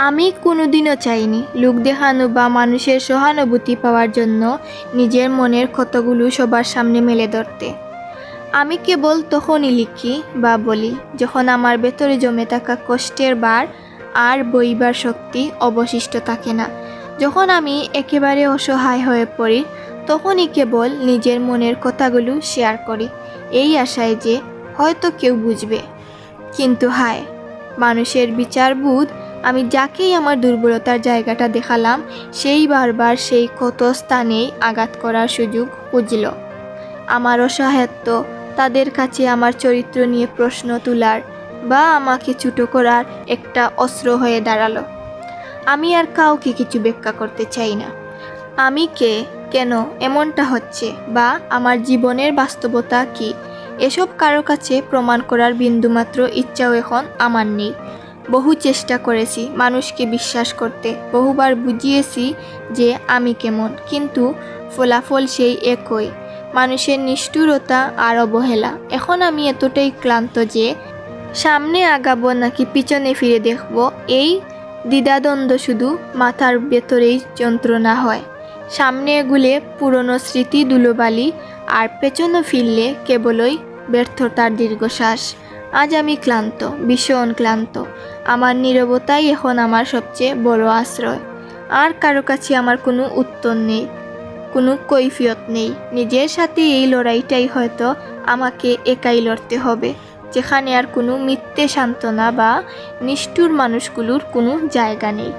আমি কোনোদিনও চাইনি লোক দেখানো বা মানুষের সহানুভূতি পাওয়ার জন্য নিজের মনের ক্ষতগুলো সবার সামনে মেলে ধরতে। আমি কেবল তখনই লিখি বা বলি যখন আমার ভেতরে জমে থাকা কষ্টের ভার আর বইবার শক্তি অবশিষ্ট থাকে না। যখন আমি একেবারে অসহায় হয়ে পড়ি তখনই কেবল নিজের মনের কথাগুলো শেয়ার করি, এই আশায় যে হয়তো কেউ বুঝবে। কিন্তু হায়, মানুষের বিচারবোধ! আমি যাকেই আমার দুর্বলতার জায়গাটা দেখালাম সেই বারবার সেই ক্ষত স্থানেই আঘাত করার সুযোগ খুঁজল। আমার অসহায়ত্ব তাদের কাছে আমার চরিত্র নিয়ে প্রশ্ন তোলার বা আমাকে ছোট করার একটা অস্ত্র হয়ে দাঁড়ালো। আমি আর কাউকে কিছু ব্যাখ্যা করতে চাই না। আমি কে, কেন এমনটা হচ্ছে, বা আমার জীবনের বাস্তবতা কি, এসব কারো কাছে প্রমাণ করার বিন্দুমাত্র ইচ্ছাও এখন আমার নেই। বহু চেষ্টা করেছি মানুষকে বিশ্বাস করতে, বহুবার বুঝিয়েছি যে আমি কেমন, কিন্তু ফলাফল সেই একই, মানুষের নিষ্ঠুরতা আর অবহেলা। এখন আমি এতটাই ক্লান্ত যে সামনে আগাবো নাকি পিছনে ফিরে দেখব এই দ্বিধাদ্বন্দ্ব শুধু মাথার ভেতরেই যন্ত্রণা হয়। সামনে এগুলে পুরনো স্মৃতি ধুলোবালি, আর পেছনে ফিরলে কেবলই ব্যর্থতার দীর্ঘশ্বাস। আজ আমি ক্লান্ত, ভীষণ ক্লান্ত। আমার নীরবতাই এখন আমার সবচেয়ে বড় আশ্রয়। আর কারো কাছে আমার কোনো উত্তর নেই, কোনো কৈফিয়ত নেই। নিজের সাথে এই লড়াইটাই হয়তো আমাকে একাই লড়তে হবে, যেখানে আর কোনো মিথ্যে সান্ত্বনা বা নিষ্ঠুর মানুষগুলোর কোনো জায়গা নেই।